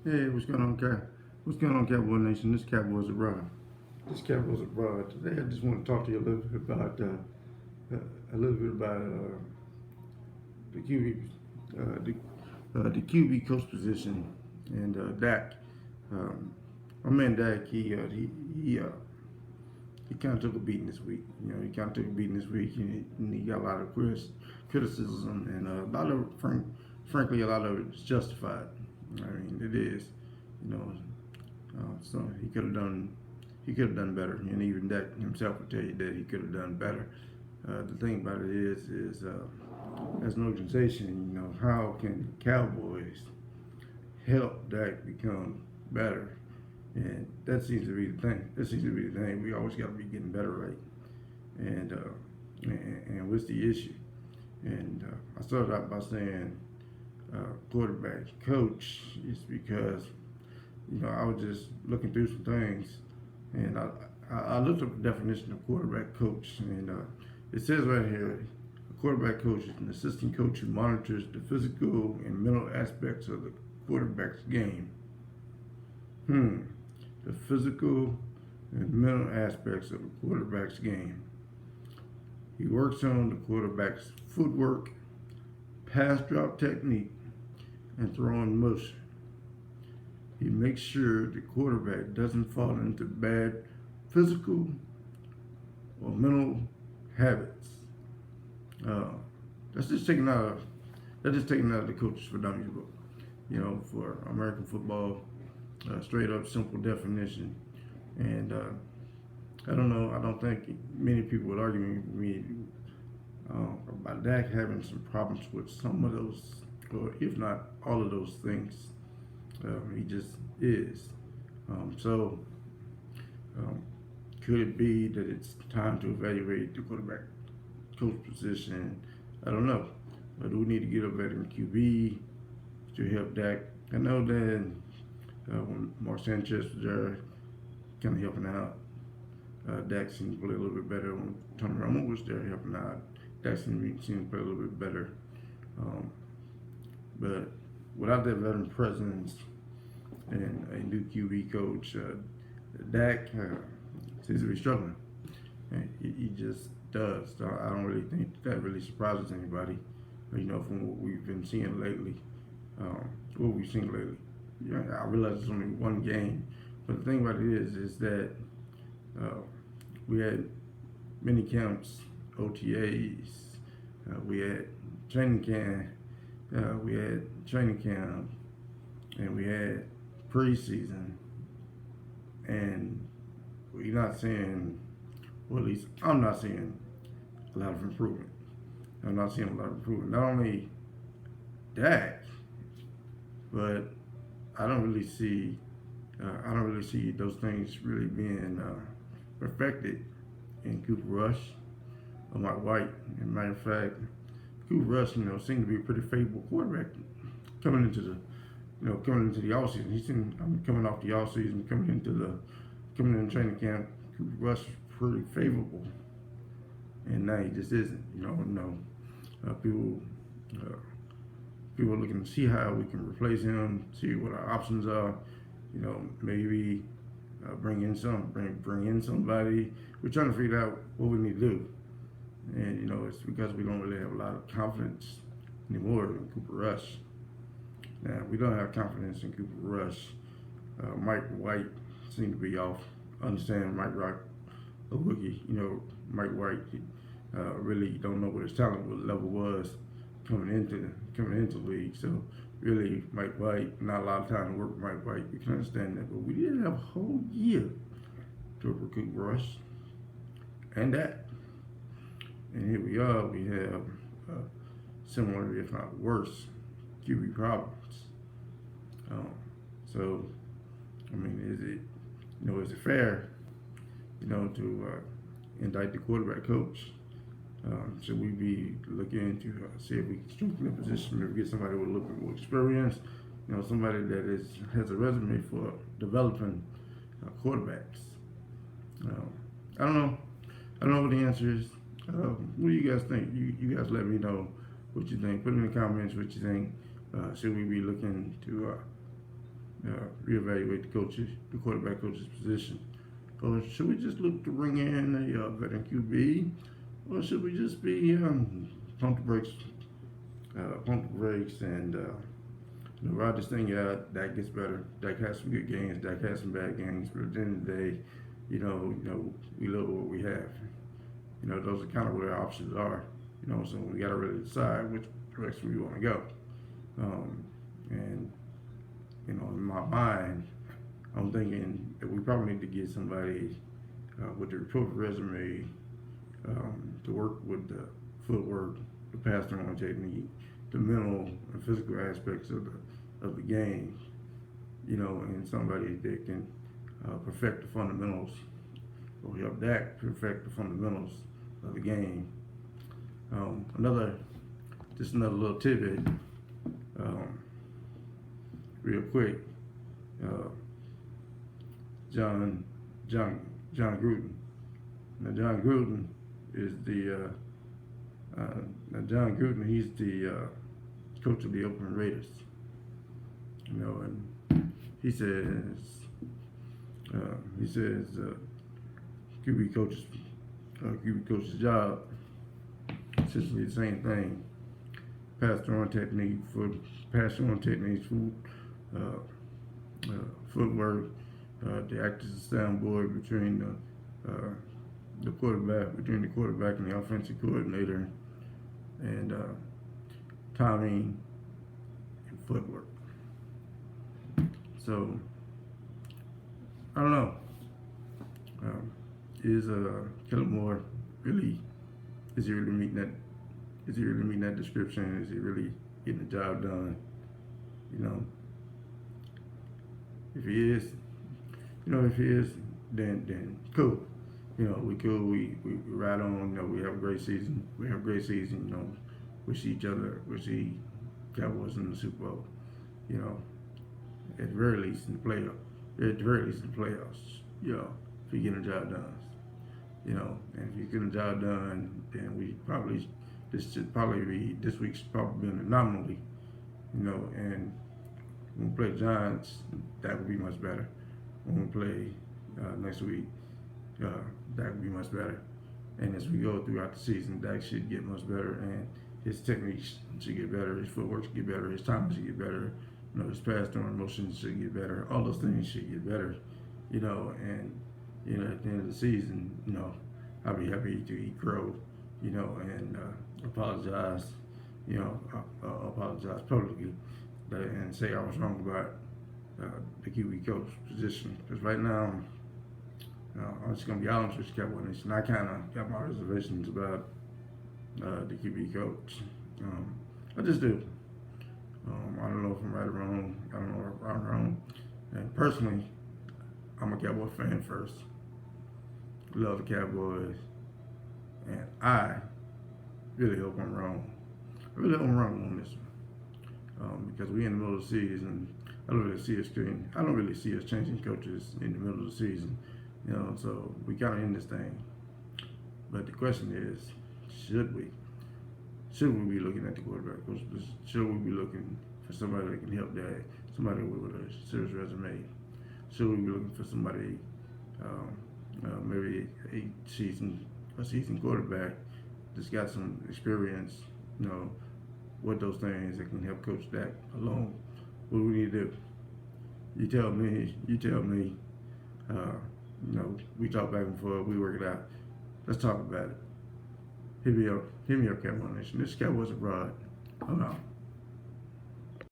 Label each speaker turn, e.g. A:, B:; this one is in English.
A: Hey, what's going on, Cowboy Nation? This Cowboys abroad. This Cowboys abroad. Today, I just want to talk to you a little bit about the QB, the QB coach position, and Dak. Um, my man Dak, he kind of took a beating this week. He kind of took a beating this week, and he got a lot of criticism, and frankly, a lot of it is justified. I mean, it is. You know, so he could have done better, and even Dak himself would tell you that he could have done better. The thing about it is as an organization, how can Cowboys help Dak become better? And that seems to be the thing. That seems to be the thing. We always got to be getting better, right? And what's the issue? And I started out by saying quarterback coach is because I was just looking through some things, and I looked up the definition of quarterback coach, and it says right here, a quarterback coach is an assistant coach who monitors the physical and mental aspects of the quarterback's game. The physical and mental aspects of the quarterback's game. He works on the quarterback's footwork, pass drop technique, and throwing motion. He makes sure the quarterback doesn't fall into bad physical or mental habits. That's just taken out of the Coaches for Dummies book. For American football, straight up simple definition. And I don't know. I don't think many people would argue with me about Dak having some problems with some of those, or if not all of those things. He just is. So, could it be that it's time to evaluate the quarterback coach position? I don't know. But we need to get a veteran QB to help Dak. I know that when Mark Sanchez was there, kind of helping out, Dak seemed to play a little bit better. When Tony Romo was there helping out, Dak seemed to play a little bit better. But without that veteran presence and a new QB coach, Dak seems to be struggling. And he just does. So I don't really think that really surprises anybody. From what we've been seeing lately. I realize it's only one game, but the thing about it is that we had mini camps, OTAs, we had training camp, and we had preseason, and we're not seeing, well, at least I'm not seeing a lot of improvement. Not only Dak, but I don't really see those things really being perfected in Cooper Rush or Mike White. As a matter of fact, Cooper Rush, seemed to be a pretty favorable quarterback coming into the offseason. He's coming off the offseason, coming into training camp. Cooper Rush was pretty favorable, and now he just isn't. People are looking to see how we can replace him, see what our options are. Maybe bring in somebody. We're trying to figure out what we need to do, and it's because we don't really have a lot of confidence anymore in Cooper Rush. Now we don't have confidence in Cooper Rush. Mike White seemed to be off. Understand Mike White, a rookie. Mike White really don't know what his talent level was coming into the league. So really, Mike White, not a lot of time to work with Mike White. You can understand that, but we didn't have a whole year to recruit Rush and that. And here we are. We have similar, if not worse, QB problems. So, I mean, is it fair, to indict the quarterback coach? Should we be looking to see if we can strengthen the position, maybe get somebody with a little bit more experience, somebody that has a resume for developing quarterbacks? I don't know. I don't know what the answer is. What do you guys think? You guys let me know what you think. Put in the comments what you think. Should we be looking to reevaluate the quarterback coach's position? Or should we just look to bring in a veteran QB? Or should we just be pump the brakes and ride this thing out? Dak gets better. Dak has some good games. Dak has some bad games. But at the end of the day, we look at what we have. Those are kind of what our options are. So we got to really decide which direction we want to go. And in my mind, I'm thinking that we probably need to get somebody with the report resume to work with the footwork, the pass throwing technique, the mental and physical aspects of the game. And somebody that can perfect the fundamentals, or help Dak perfect the fundamentals of the game. Another little tidbit, real quick. John Gruden. Now John Gruden is he's the coach of the Oakland Raiders. And he says QB coach's job essentially the same thing. Pass throwing techniques, footwork, to act as a soundboard between the quarterback and the offensive coordinator, and timing and footwork. So I don't know. Is Kellen Moore really? Is he really meeting that description? Is he really getting the job done? If he is, then cool. We cool. We ride on. We have a great season. We see each other. We see Cowboys in the Super Bowl. At the very least in the playoffs. If you get the job done. And if you get the job done, then this week's probably been an anomaly. And when we play the Giants, that would be much better. When we play next week, that would be much better. And as we go throughout the season, Dak should get much better, and his techniques should get better, his footwork should get better, his timing should get better, his pass throwing motions should get better. All those things should get better, and at the end of the season, I'll be happy to eat crow, and apologize, apologize publicly, and say I was wrong about the QB coach position. Because right now, I'm just gonna be honest with you, Cowboy Nation. I kind of got my reservations about the QB coach. I just do. I don't know if I'm right or wrong. I don't know if I'm wrong. And personally, I'm a Cowboy fan first. Love the Cowboys, and I really hope I'm wrong. I really hope I'm wrong on this one, because we're in the middle of the season. I don't really see us changing coaches in the middle of the season. So we kind of in this thing. But the question is, should we be looking at the quarterback coach? Should we be looking for somebody that can help that? Somebody with a serious resume? Should we be looking for somebody, maybe a seasoned quarterback that's got some experience, with those things that can help coach Dak along? What do we need to do? You tell me. We talk back and forth, we work it out. Let's talk about it. Hit me up, Cowboy Nation. This Cowboys Abroad. I'm out.